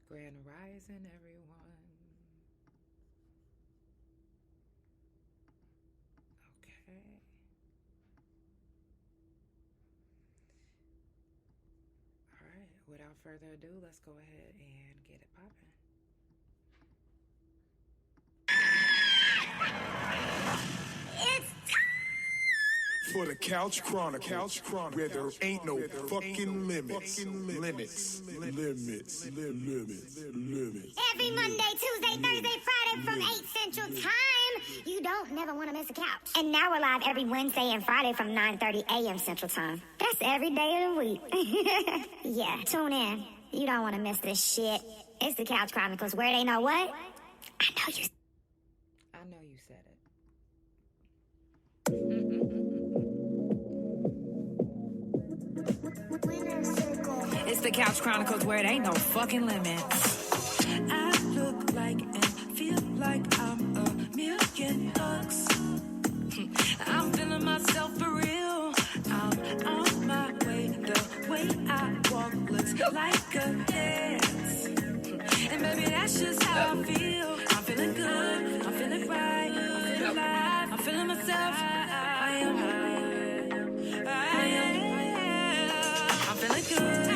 Grand Rising, everyone. Okay. All right. Without further ado, let's go ahead and get it popping. For the Couch Chronicles, where there ain't no fucking limits. Limits. Every Monday, Tuesday, Thursday, Friday from 8 Central Time. You don't never want to miss a couch. And now we're live every Wednesday and Friday from 9:30 a.m. Central Time. That's every day of the week. Yeah, tune in. You don't want to miss this shit. It's the Couch Chronicles, where they know what? I know you said it. It's the Couch Chronicles, where it ain't no fucking limits. I look like and feel like I'm $1,000,000. I'm feeling myself for real. I'm on my way. The way I walk looks like a dance. And baby, that's just how I feel. I'm feeling good. I'm feeling right. I'm feeling alive. I'm feeling myself. I'm feeling good.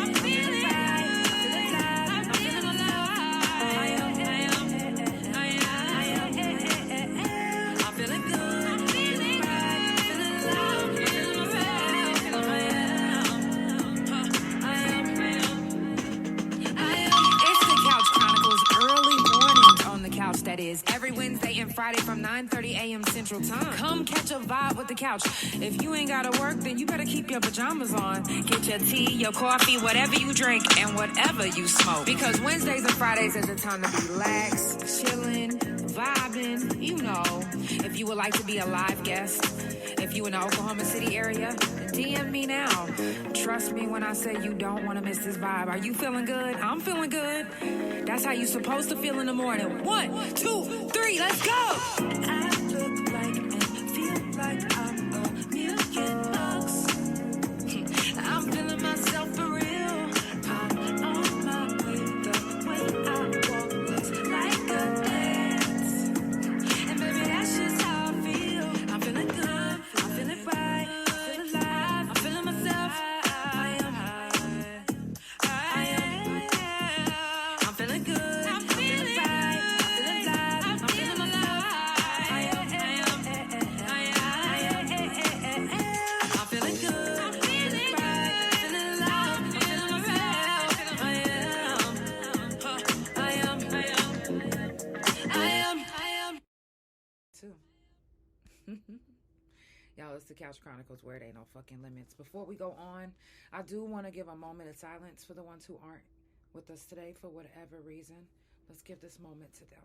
That is every Wednesday and Friday from 9:30 a.m. Central Time. Come catch a vibe with the couch. If you ain't gotta work, then you better keep your pajamas on. Get your tea, your coffee, whatever you drink, and whatever you smoke. Because Wednesdays and Fridays is a time to relax, chilling, vibing. You know, if you would like to be a live guest, if you in the Oklahoma City area, DM me now. Trust me when I say you don't want to miss this vibe. Are you feeling good? I'm feeling good. That's how you supposed to feel in the morning. 1, 2, 3, let's go! I look like and feel like I'm $1,000,000. I'm feeling myself for real. I'm on my way. The way I walk looks like a dance. And baby, that's just how I feel. I'm feeling good. I'm feeling right. I feel alive. I'm feeling myself. I'm feeling good. Y'all, it's the Couch Chronicles, where it ain't no fucking limits. Before we go on, I do want to give a moment of silence for the ones who aren't with us today for whatever reason. Let's give this moment to them.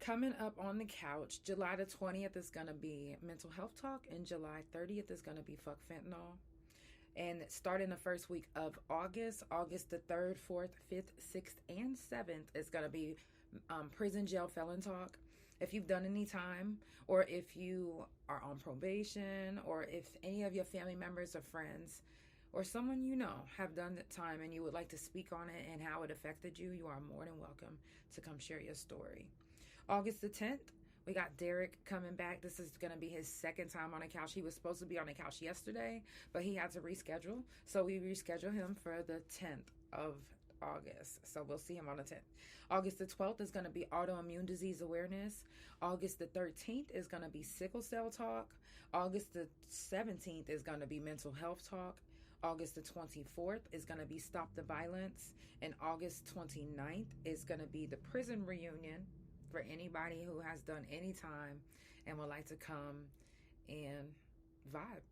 Coming up on the couch, July the 20th is going to be Mental Health Talk, and July 30th is going to be Fuck Fentanyl. And starting the first week of August the 3rd, 4th, 5th, 6th, and 7th is going to be prison jail felon talk. If you've done any time, or if you are on probation, or if any of your family members or friends or someone you know have done the time and you would like to speak on it and how it affected you, you are more than welcome to come share your story. August the 10th, we got Derek coming back. This is going to be his second time on the couch. He was supposed to be on the couch yesterday, but he had to reschedule. So we rescheduled him for the 10th of August. So we'll see him on the 10th. August the 12th is going to be Autoimmune Disease Awareness. August the 13th is going to be Sickle Cell Talk. August the 17th is going to be Mental Health Talk. August the 24th is going to be Stop the Violence. And August 29th is going to be the Prison Reunion for anybody who has done any time and would like to come and vibe.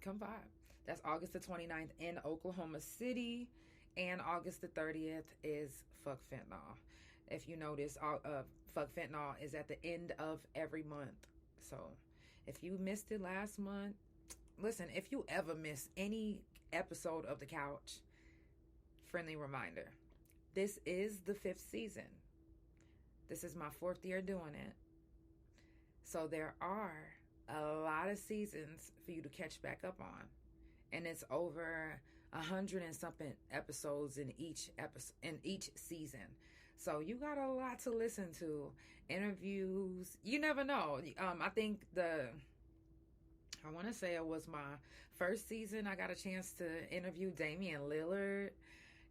Come vibe. That's August the 29th in Oklahoma City. And August the 30th is Fuck Fentanyl. If you notice, Fuck Fentanyl is at the end of every month. So if you missed it last month, listen, if you ever miss any episode of The Couch, friendly reminder, this is the 5th season. This is my 4th year doing it. So there are a lot of seasons for you to catch back up on. And it's over 100 and something episodes in each season. So you got a lot to listen to. Interviews. You never know. I think I want to say it was my first season. I got a chance to interview Damian Lillard,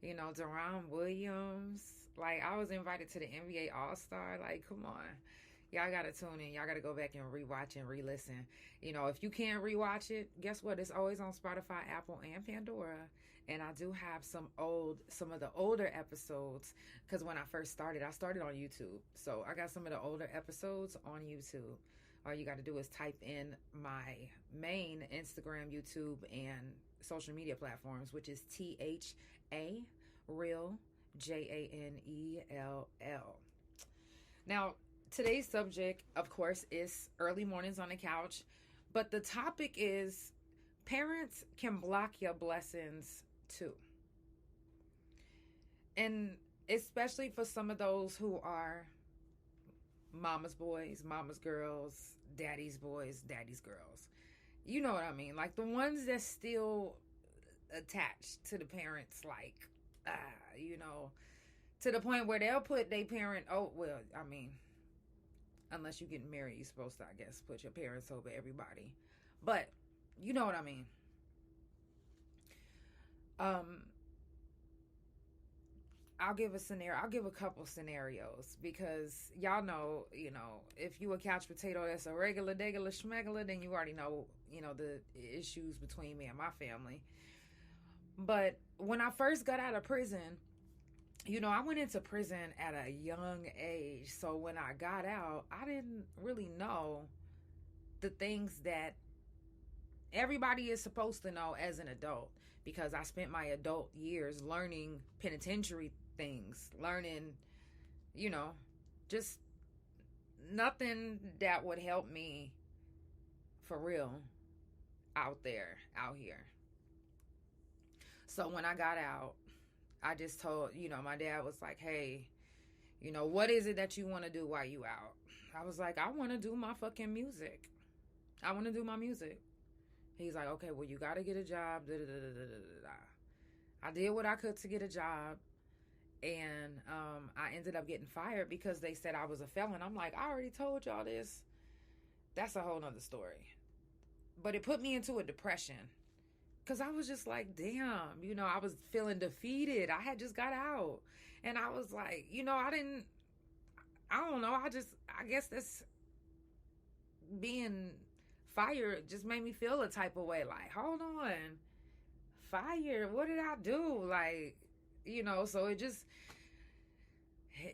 Deron Williams. Like, I was invited to the NBA All-Star. Like, come on. Y'all got to tune in. Y'all got to go back and rewatch and re-listen. If you can't rewatch it, guess what? It's always on Spotify, Apple, and Pandora. And I do have some of the older episodes, because when I first started, I started on YouTube. So I got some of the older episodes on YouTube. All you got to do is type in my main Instagram, YouTube, and social media platforms, which is THA Real JANELL. Now, today's subject, of course, is early mornings on the couch, but the topic is parents can block your blessings too. And especially for some of those who are mama's boys, mama's girls, daddy's boys, daddy's girls. You know what I mean? Like the ones that still attached to the parents, like, to the point where they'll put their parent, unless you get married, you're supposed to, I guess, put your parents over everybody. But you know what I mean. I'll give a couple scenarios, because y'all know, if you a couch potato that's a regular schmegula, then you already know, the issues between me and my family. But when I first got out of prison, I went into prison at a young age. So when I got out, I didn't really know the things that everybody is supposed to know as an adult, because I spent my adult years learning penitentiary things, learning, just nothing that would help me for real out here. So when I got out, I just told, my dad was like, hey, what is it that you want to do while you out? I was like, I want to do my fucking music. I want to do my music. He's like, okay, well, you got to get a job. I did what I could to get a job. And I ended up getting fired because they said I was a felon. I'm like, I already told y'all this. That's a whole nother story. But it put me into a depression. Because I was just like, damn, I was feeling defeated. I had just got out. And I was like, I don't know. I guess this being fired just made me feel a type of way. Like, hold on. Fired? What did I do? Like, so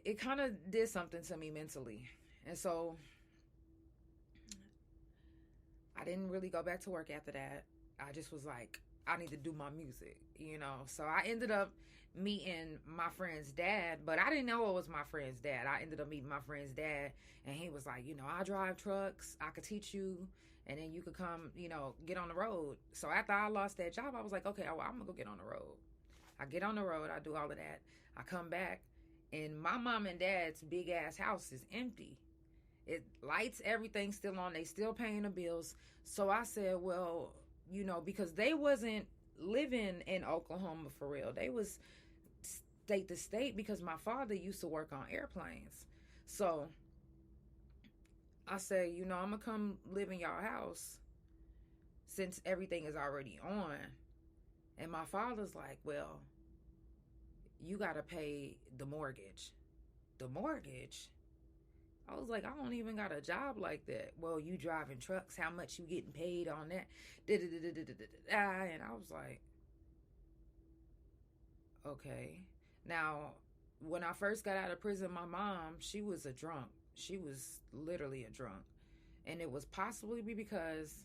it kind of did something to me mentally. And so I didn't really go back to work after that. I just was like, I need to do my music, So I ended up meeting my friend's dad, but I didn't know it was my friend's dad. I ended up meeting my friend's dad, and he was like, I drive trucks. I could teach you, and then you could come, get on the road. So after I lost that job, I was like, okay, I'm going to go get on the road. I get on the road. I do all of that. I come back, and my mom and dad's big-ass house is empty. It lights, everything still on. They still paying the bills. So I said, well, because they wasn't living in Oklahoma for real. They was state to state, because my father used to work on airplanes. So I said, I'm going to come live in y'all house since everything is already on. And my father's like, well, you got to pay the mortgage. The mortgage? I was like, I don't even got a job like that. Well, you driving trucks, how much you getting paid on that? And I was like, okay. Now, when I first got out of prison, my mom, she was a drunk. She was literally a drunk. And it was possibly because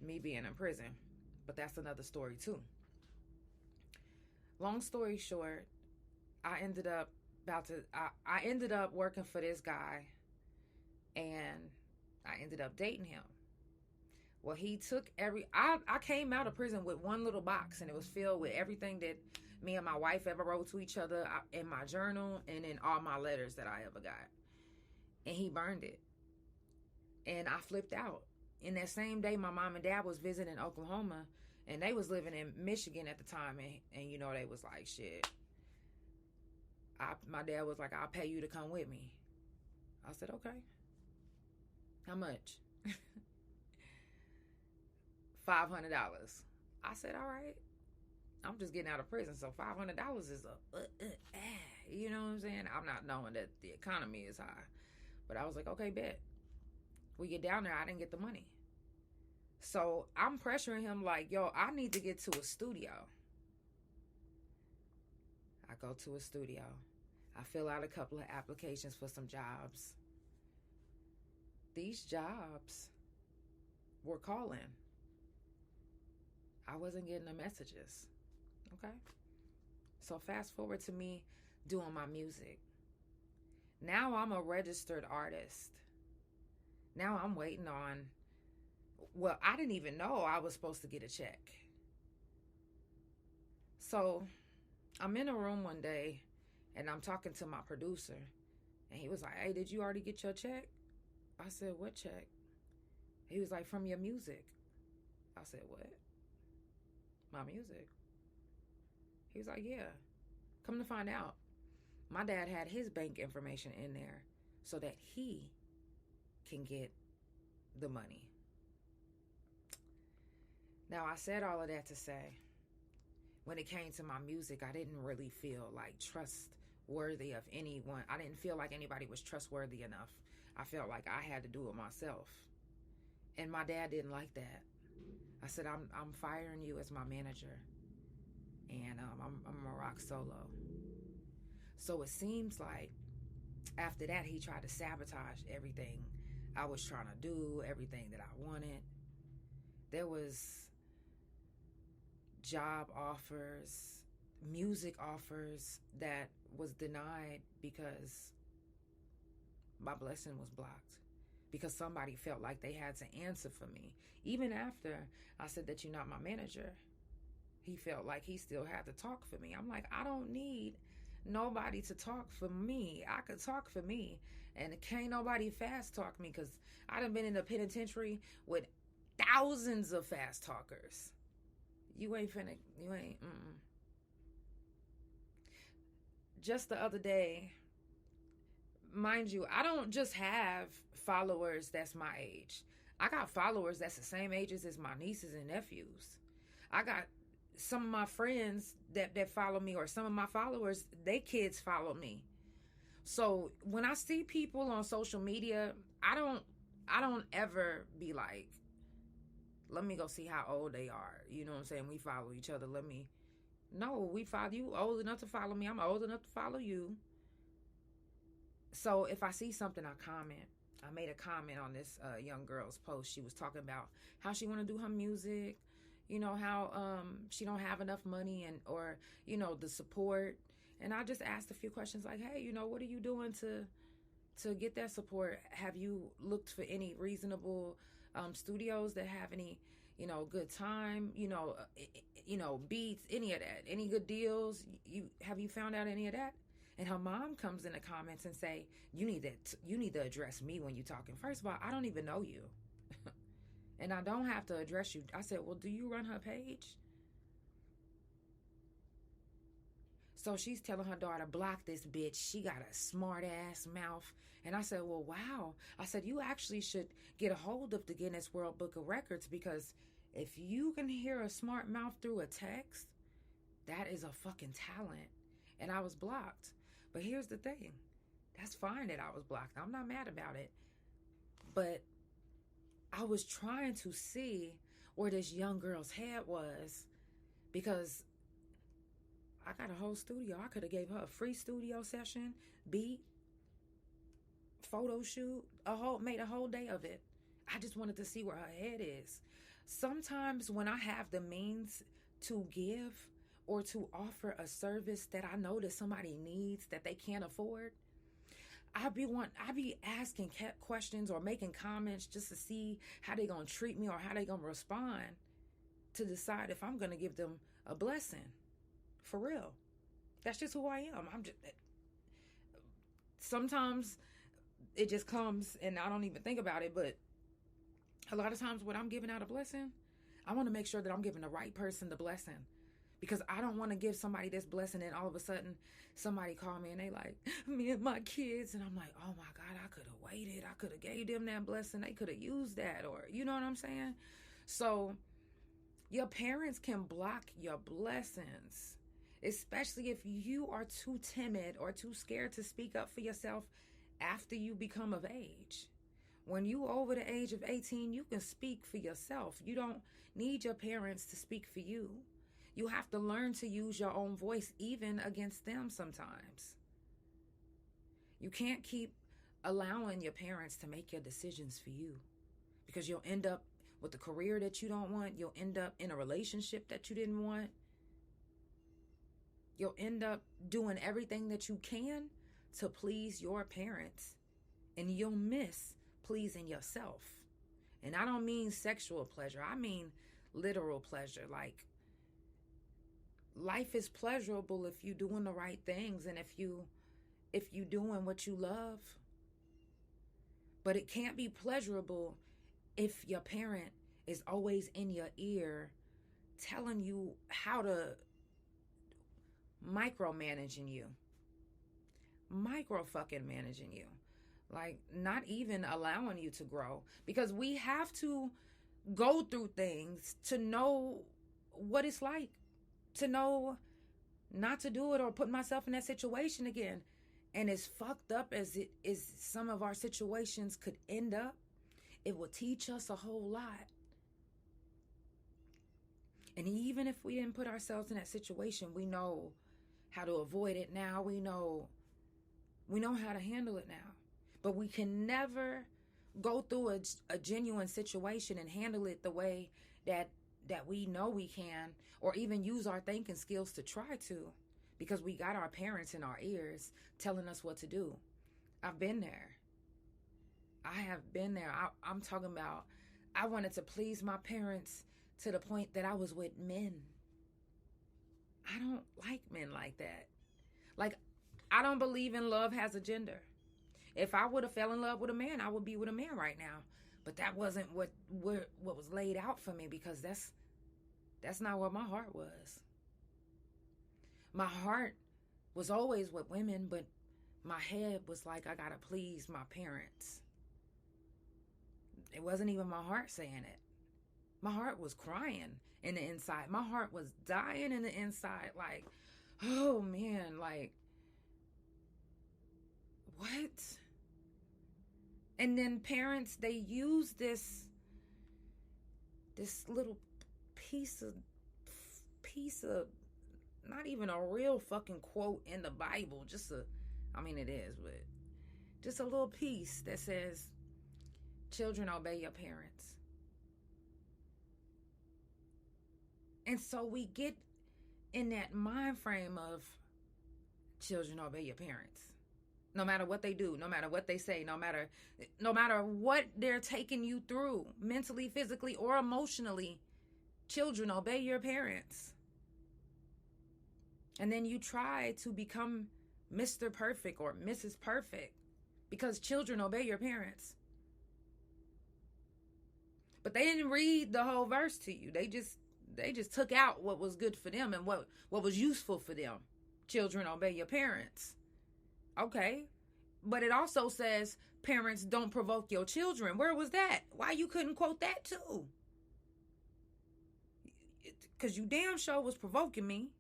me being in prison. But that's another story too. Long story short, I ended up working for this guy. And I ended up dating him. Well, he took I came out of prison with one little box, and it was filled with everything that me and my wife ever wrote to each other in my journal, and in all my letters that I ever got. And he burned it. And I flipped out. In that same day, my mom and dad was visiting Oklahoma, and they was living in Michigan at the time. And you know, they was like, shit. My dad was like, I'll pay you to come with me. I said, okay. How much? $500. I said, all right. I'm just getting out of prison, so $500 is you know what I'm saying? I'm not knowing that the economy is high. But I was like, okay, bet. We get down there, I didn't get the money. So I'm pressuring him like, yo, I need to get to a studio. I go to a studio. I fill out a couple of applications for some jobs. These jobs were calling. I wasn't getting the messages. Okay? So fast forward to me doing my music. Now I'm a registered artist. Now I'm waiting on, well, I didn't even know I was supposed to get a check. So I'm in a room one day and I'm talking to my producer and he was like, hey, did you already get your check? I said, what check? He was like, from your music. I said, what? My music? He was like, yeah. Come to find out, my dad had his bank information in there so that he can get the money. Now, I said all of that to say, when it came to my music, I didn't really feel like trustworthy of anyone. I didn't feel like anybody was trustworthy enough. I felt like I had to do it myself. And my dad didn't like that. I said, I'm firing you as my manager. And I'm gonna rock solo. So it seems like after that, he tried to sabotage everything I was trying to do, everything that I wanted. There was job offers, music offers that was denied because my blessing was blocked. Because somebody felt like they had to answer for me. Even after I said that you're not my manager, he felt like he still had to talk for me. I'm like, I don't need nobody to talk for me. I could talk for me. And can't nobody fast talk me, because I done been in the penitentiary with thousands of fast talkers. You ain't. Just the other day, mind you, I don't just have followers that's my age. I got followers that's the same ages as my nieces and nephews. I got some of my friends that follow me, or some of my followers, they kids follow me. So when I see people on social media, I don't ever be like, let me go see how old they are. You know what I'm saying? We follow each other. No, we follow you. Old enough to follow me. I'm old enough to follow you. So if I see something, I comment. I made a comment on this young girl's post. She was talking about how she want to do her music, you know, how she don't have enough money or you know, the support. And I just asked a few questions like, hey, you know, what are you doing to get that support? Have you looked for any reasonable studios that have any, you know, good time, you know, beats, any of that, any good deals? Have you found out any of that? And her mom comes in the comments and say, you need to address me when you're talking. First of all, I don't even know you. And I don't have to address you. I said, well, do you run her page? So she's telling her daughter, block this bitch. She got a smart ass mouth. And I said, well, wow. I said, you actually should get a hold of the Guinness World Book of Records, because if you can hear a smart mouth through a text, that is a fucking talent. And I was blocked. But here's the thing. That's fine that I was blocked. I'm not mad about it. But I was trying to see where this young girl's head was, because I got a whole studio. I could have gave her a free studio session, beat, photo shoot, made a whole day of it. I just wanted to see where her head is. Sometimes when I have the means to give or to offer a service that I know that somebody needs that they can't afford, I be asking questions or making comments just to see how they gonna treat me or how they gonna respond, to decide if I'm gonna give them a blessing. For real. That's just who I am. Sometimes it just comes and I don't even think about it, but A lot of times when I'm giving out a blessing, I want to make sure that I'm giving the right person the blessing. Because I don't want to give somebody this blessing and all of a sudden somebody call me and they like, me and my kids. And I'm like, oh my God, I could have waited. I could have gave them that blessing. They could have used that. Or, you know what I'm saying? So your parents can block your blessings, especially if you are too timid or too scared to speak up for yourself after you become of age. When you over the age of 18, you can speak for yourself. You don't need your parents to speak for you. You have to learn to use your own voice, even against them sometimes. You can't keep allowing your parents to make your decisions for you, because you'll end up with a career that you don't want. You'll end up in a relationship that you didn't want. You'll end up doing everything that you can to please your parents, and you'll miss pleasing yourself. And I don't mean sexual pleasure. I mean literal pleasure. Like, life is pleasurable if you're doing the right things and if you doing what you love. But it can't be pleasurable if your parent is always in your ear telling you how to micromanaging you. Micro fucking managing you. Like, not even allowing you to grow. Because we have to go through things to know what it's like. To know not to do it or put myself in that situation again. And as fucked up as it is, some of our situations could end up, it will teach us a whole lot. And even if we didn't put ourselves in that situation, we know how to avoid it now. We know how to handle it now. But we can never go through a genuine situation and handle it the way that we know we can, or even use our thinking skills to try to, because we got our parents in our ears telling us what to do. I've been there. I have been there. I'm talking about, I wanted to please my parents to the point that I was with men. I don't like men like that. Like, I don't believe in love has a gender. If I would have fell in love with a man, I would be with a man right now. But that wasn't what was laid out for me, because that's not what my heart was. My heart was always with women, but my head was like, I gotta please my parents. It wasn't even my heart saying it. My heart was crying in the inside. My heart was dying in the inside. Like, oh man, like, what? And then parents, they use this little piece of, not even a real fucking quote in the Bible, it is, but just a little piece that says, children, obey your parents. And so we get in that mind frame of, children, obey your parents. No matter what they do, no matter what they say, no matter what they're taking you through, mentally, physically, or emotionally, children, obey your parents. And then you try to become Mr. Perfect or Mrs. Perfect because children, obey your parents. But they didn't read the whole verse to you. They just took out what was good for them and what was useful for them. Children, obey your parents. Okay, but it also says, parents, don't provoke your children. Where was that? Why you couldn't quote that too? Because you damn sure was provoking me.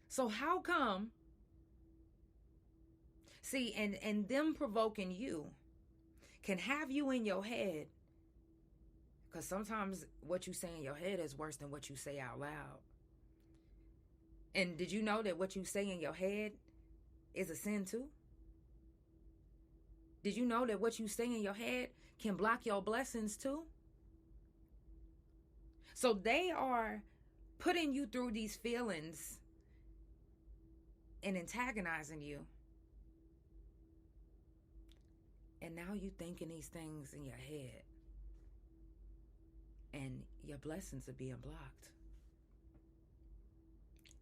So how come? See, and them provoking you can have you in your head, because sometimes what you say in your head is worse than what you say out loud. And did you know that what you say in your head is a sin too? Did you know that what you say in your head can block your blessings too? So they are putting you through these feelings and antagonizing you. And now you thinking these things in your head. And your blessings are being blocked.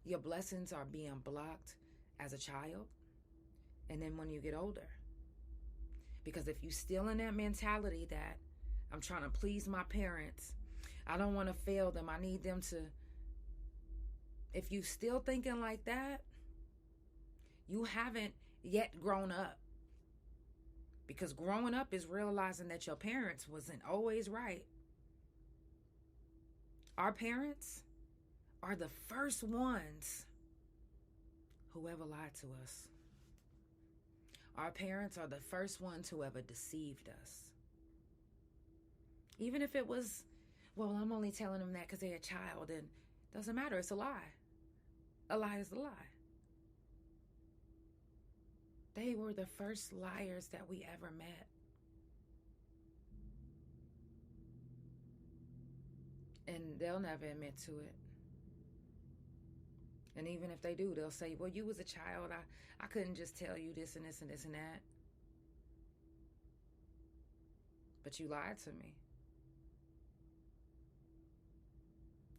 Your blessings are being blocked as a child, and then when you get older. Because if you're still in that mentality that I'm trying to please my parents. I don't want to fail them. I need them to. If you still thinking like that, you haven't yet grown up. Because growing up is realizing that your parents wasn't always right. Our parents are the first ones who ever lied to us. Our parents are the first ones who ever deceived us. Even if it was, well, I'm only telling them that because they're a child, and it doesn't matter. It's a lie. A lie is a lie. They were the first liars that we ever met. And they'll never admit to it. And even if they do, they'll say, well, you was a child. I couldn't just tell you this and this and this and that. But you lied to me.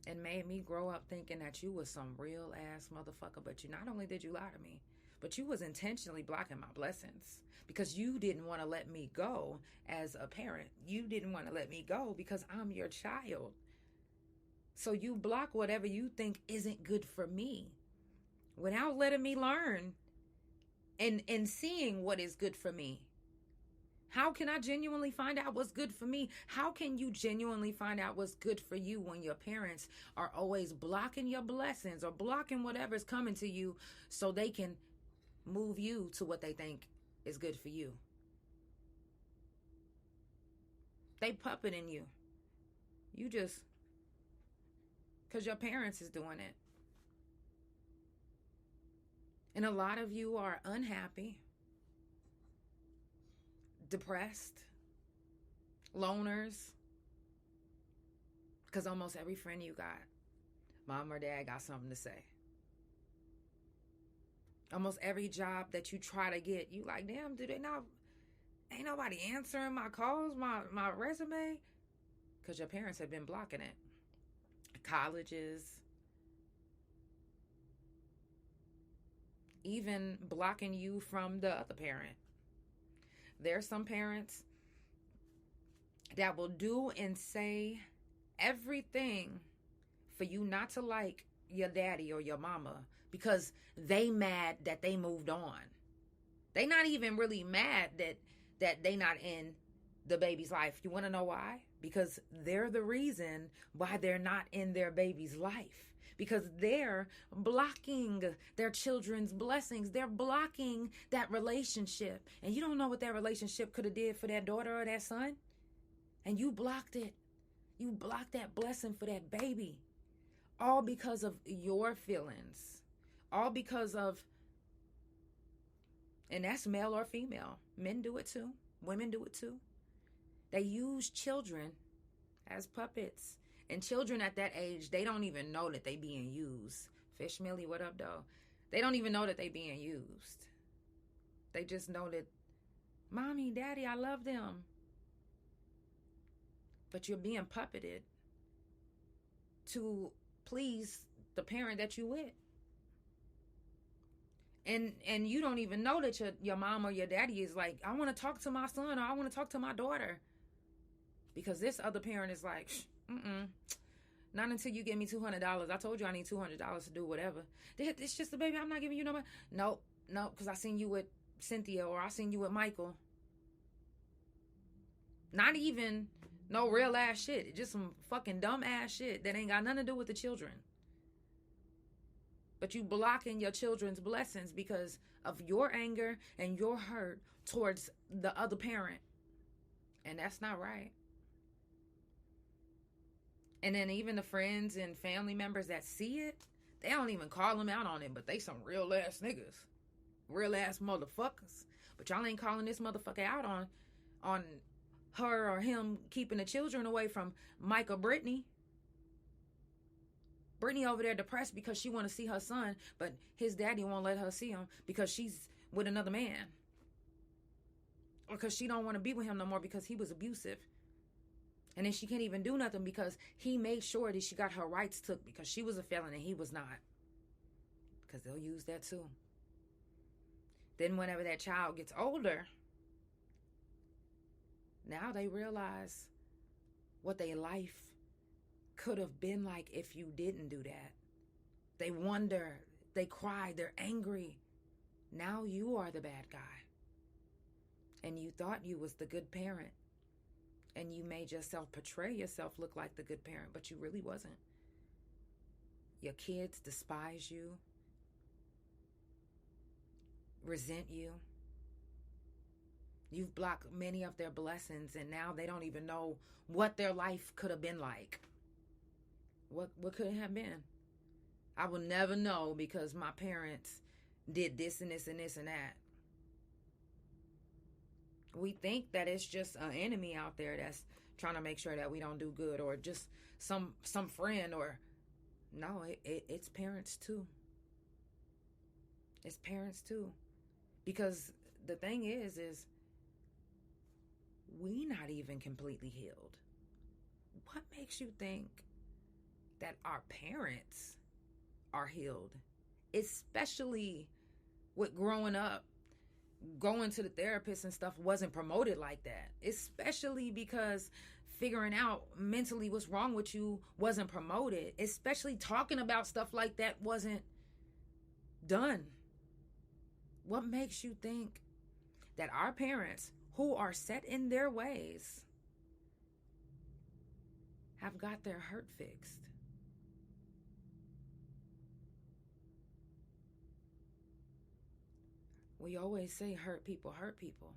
And made me grow up thinking that you was some real ass motherfucker. But you not only did you lie to me, but you was intentionally blocking my blessings. Because you didn't want to let me go as a parent. You didn't want to let me go because I'm your child. So you block whatever you think isn't good for me without letting me learn and seeing what is good for me. How can I genuinely find out what's good for me? How can you genuinely find out what's good for you when your parents are always blocking your blessings or blocking whatever's coming to you so they can move you to what they think is good for you? They puppeting you. You just... because your parents is doing it. And a lot of you are unhappy, depressed, loners, because almost every friend you got, mom or dad, got something to say. Almost every job that you try to get, you like, damn, do they not, ain't nobody answering my calls, my resume? Because your parents have been blocking it. Colleges, even blocking you from the other parent. There's some parents that will do and say everything for you not to like your daddy or your mama because they mad that they moved on. They not even really mad that they not in the baby's life. You want to know why? Because they're the reason why they're not in their baby's life. Because they're blocking their children's blessings. They're blocking that relationship. And you don't know what that relationship could have did for that daughter or that son. And you blocked it. You blocked that blessing for that baby. All because of your feelings. All because of, and that's male or female. Men do it too. Women do it too. They use children as puppets. And children at that age, they don't even know that they being used. Fish Millie, what up, though? They don't even know that they being used. They just know that, mommy, daddy, I love them. But you're being puppeted to please the parent that you with. And you don't even know that your mom or your daddy is like, I want to talk to my son or I want to talk to my daughter. Because this other parent is like, not until you give me $200. I told you I need $200 to do whatever. It's just a baby. I'm not giving you no money. No, because I seen you with Cynthia or I seen you with Michael. Not even no real ass shit. Just some fucking dumb ass shit that ain't got nothing to do with the children. But you blocking your children's blessings because of your anger and your hurt towards the other parent. And that's not right. And then even the friends and family members that see it, they don't even call them out on it, but they some real ass niggas. Real ass motherfuckers. But y'all ain't calling this motherfucker out on her or him keeping the children away from Mike or Brittany. Brittany over there depressed because she want to see her son, but his daddy won't let her see him because she's with another man. Or because she don't want to be with him no more because he was abusive. And then she can't even do nothing because he made sure that she got her rights took because she was a felon and he was not. Because they'll use that too. Then whenever that child gets older, now they realize, what their life could have been like if you didn't do that. They wonder, they cry, they're angry. Now you are the bad guy. And you thought you was the good parent. And you made yourself portray yourself look like the good parent, but you really wasn't. Your kids despise you, resent you. You've blocked many of their blessings, and now they don't even know what their life could have been like. What could it have been? I will never know because my parents did this and this and this and that. We think that it's just an enemy out there that's trying to make sure that we don't do good, or just some friend, or no, it's parents too. It's parents too. Because the thing is we not even completely healed. What makes you think that our parents are healed? Especially with growing up, going to the therapist and stuff wasn't promoted like that. Especially because figuring out mentally what's wrong with you wasn't promoted. Especially talking about stuff like that wasn't done. What makes you think that our parents, who are set in their ways, have got their hurt fixed? We always say hurt people hurt people.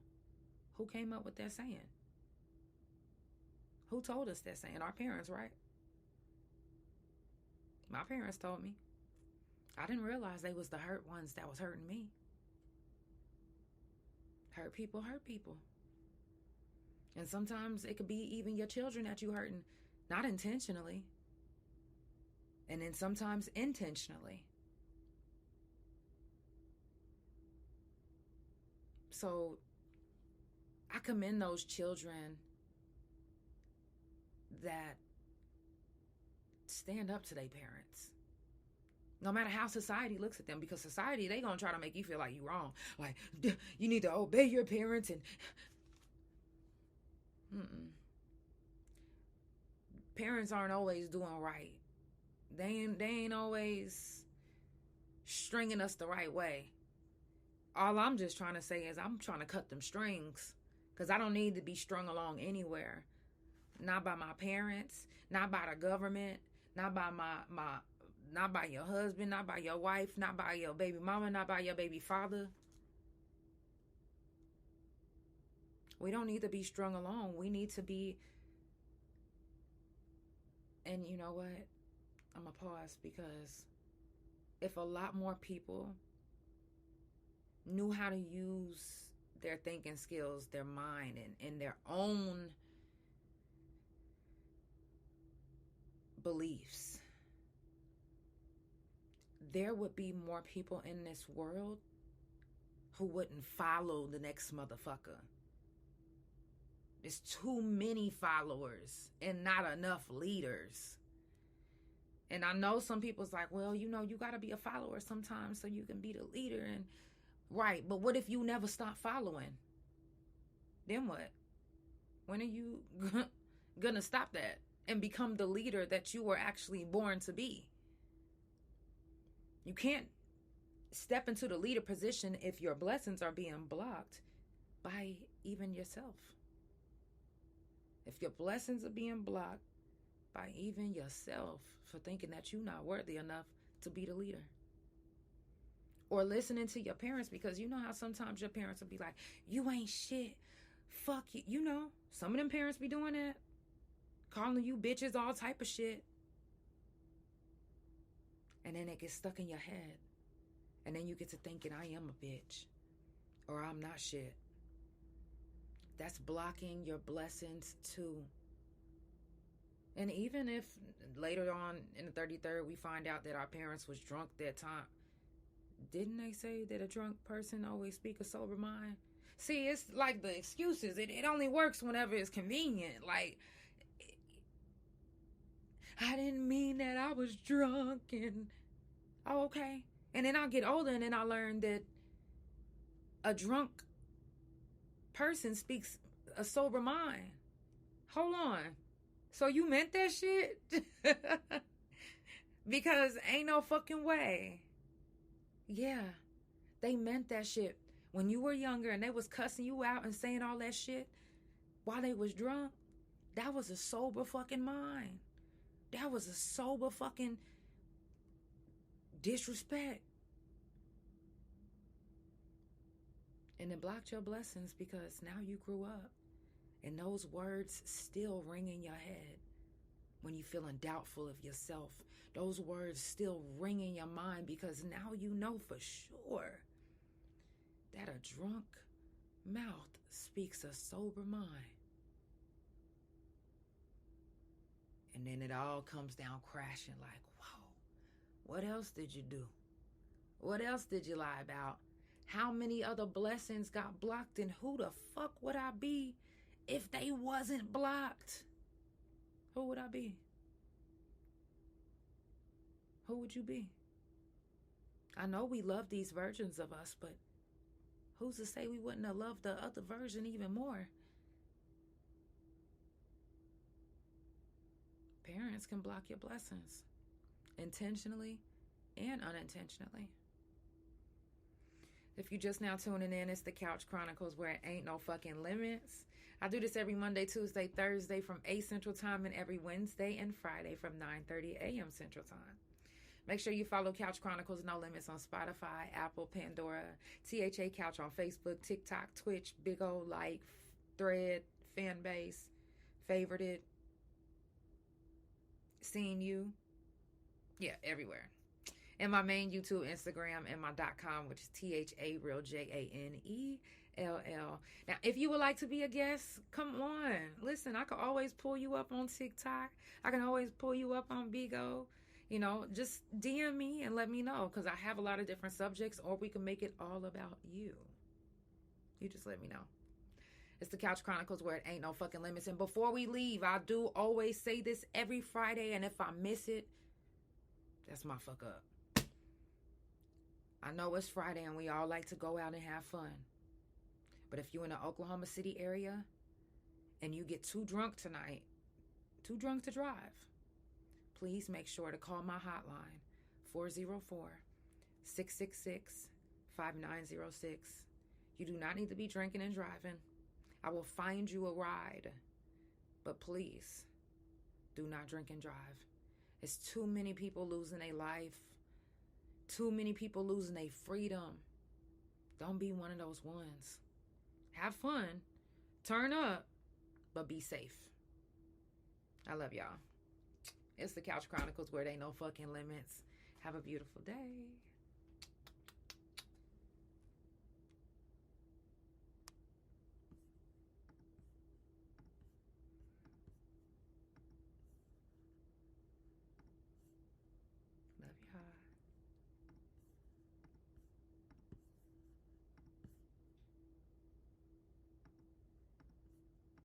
Who came up with that saying? Who told us that saying? Our parents, right? My parents told me. I didn't realize they was the hurt ones that was hurting me. Hurt people hurt people. And sometimes it could be even your children that you hurting, not intentionally. And then sometimes intentionally. So I commend those children that stand up to their parents. No matter how society looks at them, because society, they gonna try to make you feel like you're wrong. Like, you need to obey your parents and... Parents aren't always doing right. They ain't always stringing us the right way. All I'm just trying to say is I'm trying to cut them strings, because I don't need to be strung along anywhere. Not by my parents, not by the government, not by not by your husband, not by your wife, not by your baby mama, not by your baby father. We don't need to be strung along. We need to be... And you know what? I'm going to pause, because if a lot more people knew how to use their thinking skills, their mind, and their own beliefs, there would be more people in this world who wouldn't follow the next motherfucker. There's too many followers and not enough leaders. And I know some people's like, well, you know, you got to be a follower sometimes so you can be the leader. And right, but what if you never stop following? Then what? When are you gonna stop that and become the leader that you were actually born to be? You can't step into the leader position if your blessings are being blocked by even yourself. If your blessings are being blocked by even yourself for thinking that you're not worthy enough to be the leader. Or listening to your parents, because you know how sometimes your parents will be like, you ain't shit. Fuck you. You know, some of them parents be doing that. Calling you bitches, all type of shit. And then it gets stuck in your head. And then you get to thinking, I am a bitch. Or I'm not shit. That's blocking your blessings too. And even if later on in the 33rd we find out that our parents was drunk that time, didn't they say that a drunk person always speak a sober mind? See, it's like the excuses. It only works whenever it's convenient. Like, I didn't mean that, I was drunk, and oh, okay. And then I'll get older and then I learn that a drunk person speaks a sober mind. Hold on. So you meant that shit? Because ain't no fucking way. Yeah, they meant that shit. When you were younger and they was cussing you out and saying all that shit while they was drunk, that was a sober fucking mind. That was a sober fucking disrespect. And it blocked your blessings because now you grew up. And those words still ring in your head when you're feeling doubtful of yourself. Those words still ring in your mind because now you know for sure that a drunk mouth speaks a sober mind. And then it all comes down crashing like, whoa, what else did you do? What else did you lie about? How many other blessings got blocked, and who the fuck would I be if they wasn't blocked? Who would I be? Who would you be? I know we love these versions of us, but who's to say we wouldn't have loved the other version even more? Parents can block your blessings, intentionally and unintentionally. If you just now tuning in, it's the Couch Chronicles, where it ain't no fucking limits. I do this every Monday, Tuesday, Thursday from 8 Central Time, and every Wednesday and Friday from 9:30 a.m. Central Time. Make sure you follow Couch Chronicles No Limits on Spotify, Apple, Pandora, THA Couch on Facebook, TikTok, Twitch, Big O, like, Thread, fan base, favorite it, seen you. Yeah, everywhere. And my main YouTube, Instagram, and my .com, which is THA JANELL. Now, if you would like to be a guest, come on. Listen, I can always pull you up on TikTok. I can always pull you up on Bigo. You know, just DM me and let me know, because I have a lot of different subjects, or we can make it all about you. You just let me know. It's the Couch Chronicles, where it ain't no fucking limits. And before we leave, I do always say this every Friday, and if I miss it, that's my fuck up. I know it's Friday and we all like to go out and have fun. But if you're in the Oklahoma City area and you get too drunk tonight, too drunk to drive, please make sure to call my hotline, 404-666-5906. You do not need to be drinking and driving. I will find you a ride. But please, do not drink and drive. It's too many people losing their life. Too many people losing their freedom. Don't be one of those ones. Have fun. Turn up. But be safe. I love y'all. It's the Couch Chronicles, where there ain't no fucking limits. Have a beautiful day.